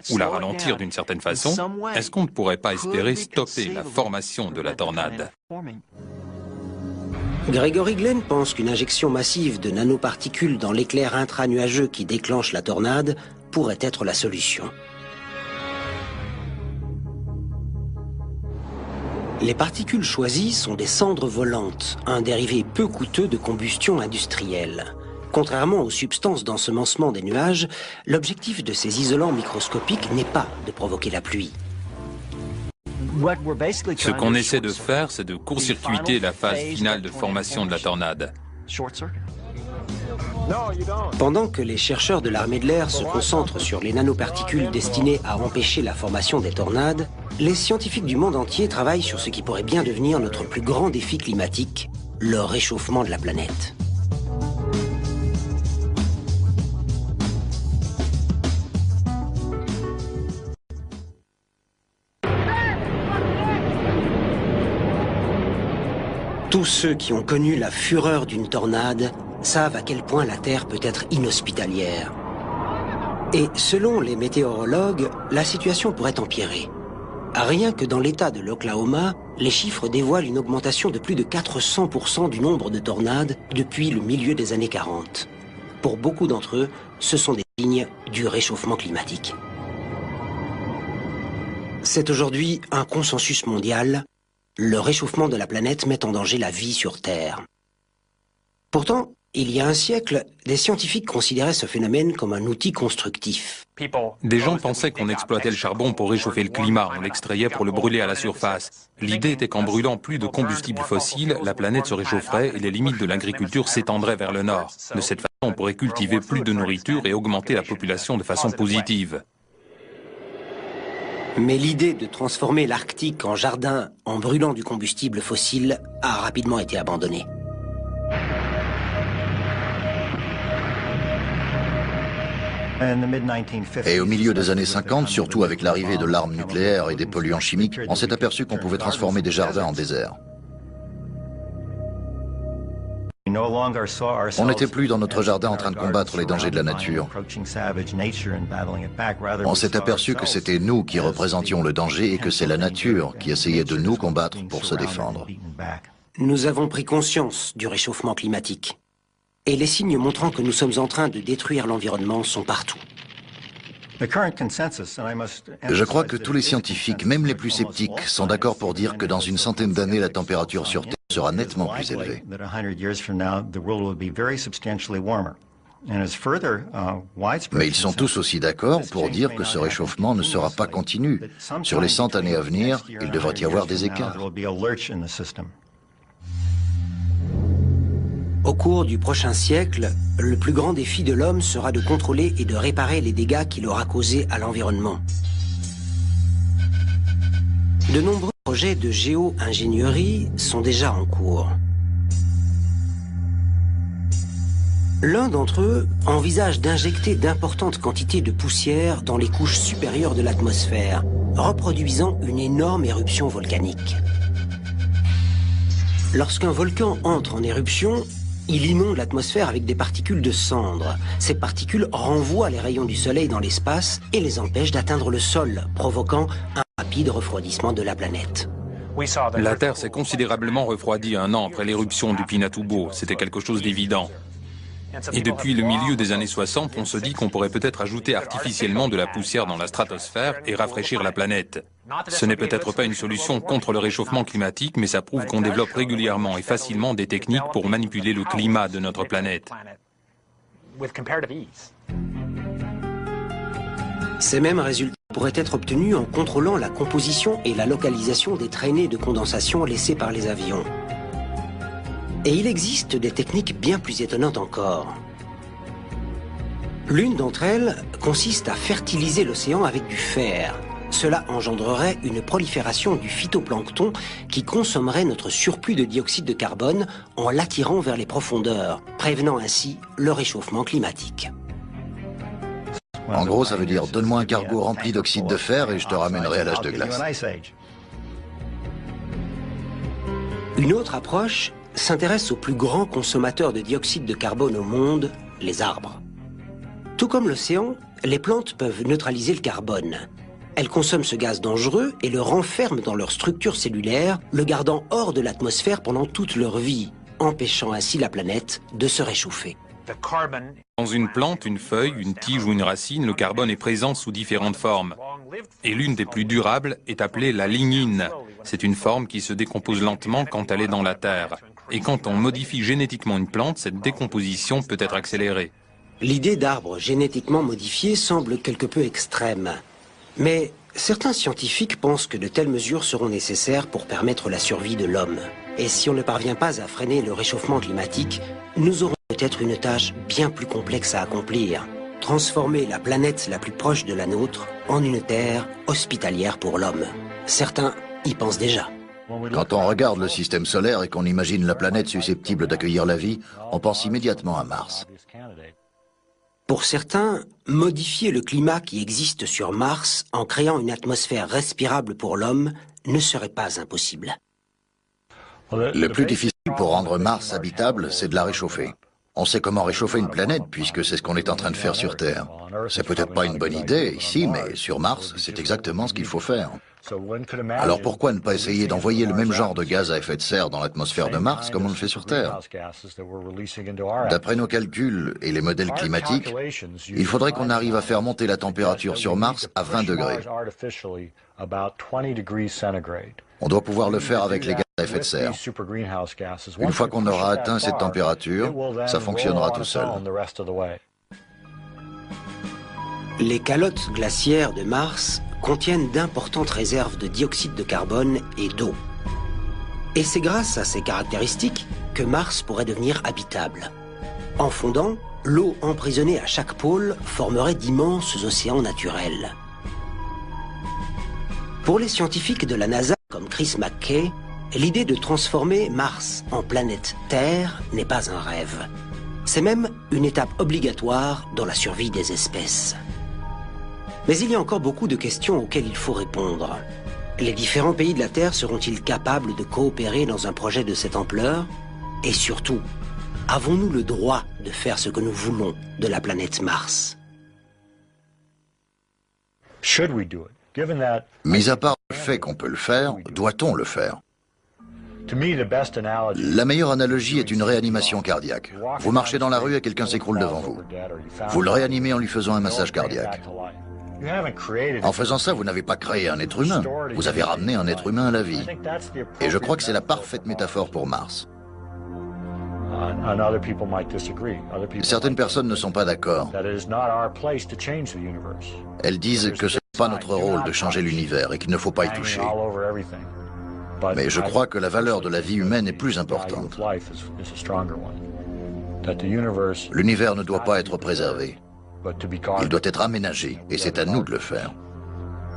ou la ralentir d'une certaine façon, est-ce qu'on ne pourrait pas espérer stopper la formation de la tornade? Gregory Glenn pense qu'une injection massive de nanoparticules dans l'éclair intranuageux qui déclenche la tornade pourrait être la solution. Les particules choisies sont des cendres volantes, un dérivé peu coûteux de combustion industrielle. Contrairement aux substances d'ensemencement des nuages, l'objectif de ces isolants microscopiques n'est pas de provoquer la pluie. Ce qu'on essaie de faire, c'est de court-circuiter la phase finale de formation de la tornade. Pendant que les chercheurs de l'armée de l'air se concentrent sur les nanoparticules destinées à empêcher la formation des tornades, les scientifiques du monde entier travaillent sur ce qui pourrait bien devenir notre plus grand défi climatique, le réchauffement de la planète. Tous ceux qui ont connu la fureur d'une tornade savent à quel point la Terre peut être inhospitalière. Et selon les météorologues, la situation pourrait empirer. Rien que dans l'État de l'Oklahoma, les chiffres dévoilent une augmentation de plus de 400% du nombre de tornades depuis le milieu des années 40. Pour beaucoup d'entre eux, ce sont des signes du réchauffement climatique. C'est aujourd'hui un consensus mondial. Le réchauffement de la planète met en danger la vie sur Terre. Pourtant, il y a un siècle, des scientifiques considéraient ce phénomène comme un outil constructif. Des gens pensaient qu'on exploitait le charbon pour réchauffer le climat, on l'extrayait pour le brûler à la surface. L'idée était qu'en brûlant plus de combustibles fossiles, la planète se réchaufferait et les limites de l'agriculture s'étendraient vers le nord. De cette façon, on pourrait cultiver plus de nourriture et augmenter la population de façon positive. Mais l'idée de transformer l'Arctique en jardin en brûlant du combustible fossile a rapidement été abandonnée. Et au milieu des années 50, surtout avec l'arrivée de l'arme nucléaire et des polluants chimiques, on s'est aperçu qu'on pouvait transformer des jardins en déserts. On n'était plus dans notre jardin en train de combattre les dangers de la nature. On s'est aperçu que c'était nous qui représentions le danger et que c'est la nature qui essayait de nous combattre pour se défendre. Nous avons pris conscience du réchauffement climatique. Et les signes montrant que nous sommes en train de détruire l'environnement sont partout. Je crois que tous les scientifiques, même les plus sceptiques, sont d'accord pour dire que dans une centaine d'années, la température sur Terre sera nettement plus élevée. Mais ils sont tous aussi d'accord pour dire que ce réchauffement ne sera pas continu. Sur les 100 années à venir, il devrait y avoir des écarts. Au cours du prochain siècle, le plus grand défi de l'homme sera de contrôler et de réparer les dégâts qu'il aura causés à l'environnement. De nombreux projets de géo-ingénierie sont déjà en cours. L'un d'entre eux envisage d'injecter d'importantes quantités de poussière dans les couches supérieures de l'atmosphère, reproduisant une énorme éruption volcanique. Lorsqu'un volcan entre en éruption, il inonde l'atmosphère avec des particules de cendres. Ces particules renvoient les rayons du soleil dans l'espace et les empêchent d'atteindre le sol, provoquant un rapide refroidissement de la planète. La Terre s'est considérablement refroidie 1 an après l'éruption du Pinatubo. C'était quelque chose d'évident. Et depuis le milieu des années 60, on se dit qu'on pourrait peut-être ajouter artificiellement de la poussière dans la stratosphère et rafraîchir la planète. Ce n'est peut-être pas une solution contre le réchauffement climatique, mais ça prouve qu'on développe régulièrement et facilement des techniques pour manipuler le climat de notre planète. Ces mêmes résultats pourraient être obtenus en contrôlant la composition et la localisation des traînées de condensation laissées par les avions. Et il existe des techniques bien plus étonnantes encore. L'une d'entre elles consiste à fertiliser l'océan avec du fer. Cela engendrerait une prolifération du phytoplancton qui consommerait notre surplus de dioxyde de carbone en l'attirant vers les profondeurs, prévenant ainsi le réchauffement climatique. En gros, ça veut dire donne-moi un cargo rempli d'oxyde de fer et je te ramènerai à l'âge de glace. Une autre approche s'intéresse aux plus grands consommateurs de dioxyde de carbone au monde, les arbres. Tout comme l'océan, les plantes peuvent neutraliser le carbone. Elles consomment ce gaz dangereux et le renferment dans leur structure cellulaire, le gardant hors de l'atmosphère pendant toute leur vie, empêchant ainsi la planète de se réchauffer. Dans une plante, une feuille, une tige ou une racine, le carbone est présent sous différentes formes. Et l'une des plus durables est appelée la lignine. C'est une forme qui se décompose lentement quand elle est dans la terre. Et quand on modifie génétiquement une plante, cette décomposition peut être accélérée. L'idée d'arbres génétiquement modifiés semble quelque peu extrême. Mais certains scientifiques pensent que de telles mesures seront nécessaires pour permettre la survie de l'homme. Et si on ne parvient pas à freiner le réchauffement climatique, nous aurons peut-être une tâche bien plus complexe à accomplir. Transformer la planète la plus proche de la nôtre en une terre hospitalière pour l'homme. Certains y pensent déjà. Quand on regarde le système solaire et qu'on imagine la planète susceptible d'accueillir la vie, on pense immédiatement à Mars. Pour certains, modifier le climat qui existe sur Mars en créant une atmosphère respirable pour l'homme ne serait pas impossible. Le plus difficile pour rendre Mars habitable, c'est de la réchauffer. On sait comment réchauffer une planète puisque c'est ce qu'on est en train de faire sur Terre. C'est peut-être pas une bonne idée ici, mais sur Mars, c'est exactement ce qu'il faut faire. Alors pourquoi ne pas essayer d'envoyer le même genre de gaz à effet de serre dans l'atmosphère de Mars comme on le fait sur Terre? D'après nos calculs et les modèles climatiques, il faudrait qu'on arrive à faire monter la température sur Mars à 20 degrés. On doit pouvoir le faire avec les gaz à effet de serre. Une fois qu'on aura atteint cette température, ça fonctionnera tout seul. Les calottes glaciaires de Mars contiennent d'importantes réserves de dioxyde de carbone et d'eau. Et c'est grâce à ces caractéristiques que Mars pourrait devenir habitable. En fondant, l'eau emprisonnée à chaque pôle formerait d'immenses océans naturels. Pour les scientifiques de la NASA, comme Chris McKay, l'idée de transformer Mars en planète Terre n'est pas un rêve. C'est même une étape obligatoire dans la survie des espèces. Mais il y a encore beaucoup de questions auxquelles il faut répondre. Les différents pays de la Terre seront-ils capables de coopérer dans un projet de cette ampleur? Et surtout, Avons-nous le droit de faire ce que nous voulons de la planète Mars? Mis à part le fait qu'on peut le faire, doit-on le faire? La meilleure analogie est une réanimation cardiaque. Vous marchez dans la rue et quelqu'un s'écroule devant vous. Vous le réanimez en lui faisant un massage cardiaque. En faisant ça, vous n'avez pas créé un être humain. Vous avez ramené un être humain à la vie. Et je crois que c'est la parfaite métaphore pour Mars. Certaines personnes ne sont pas d'accord. Elles disent que ce n'est pas notre rôle de changer l'univers et qu'il ne faut pas y toucher. Mais je crois que la valeur de la vie humaine est plus importante. L'univers ne doit pas être préservé. Il doit être aménagé, et c'est à nous de le faire.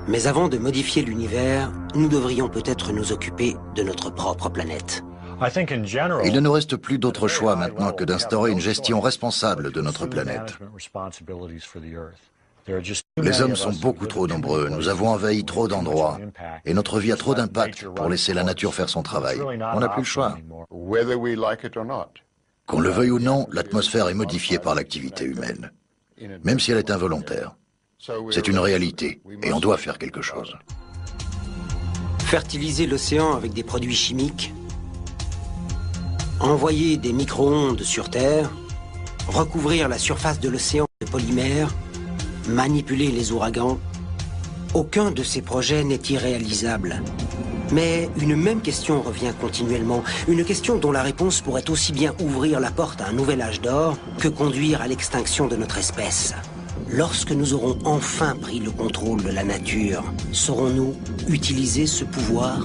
Mais avant de modifier l'univers, nous devrions peut-être nous occuper de notre propre planète. Il ne nous reste plus d'autre choix maintenant que d'instaurer une gestion responsable de notre planète. Les hommes sont beaucoup trop nombreux, nous avons envahi trop d'endroits, et notre vie a trop d'impact pour laisser la nature faire son travail. On n'a plus le choix. Qu'on le veuille ou non, l'atmosphère est modifiée par l'activité humaine, même si elle est involontaire. C'est une réalité, et on doit faire quelque chose. Fertiliser l'océan avec des produits chimiques, envoyer des micro-ondes sur Terre, recouvrir la surface de l'océan de polymères, manipuler les ouragans, aucun de ces projets n'est irréalisable. Mais une même question revient continuellement, une question dont la réponse pourrait aussi bien ouvrir la porte à un nouvel âge d'or que conduire à l'extinction de notre espèce. Lorsque nous aurons enfin pris le contrôle de la nature, saurons-nous utiliser ce pouvoir ?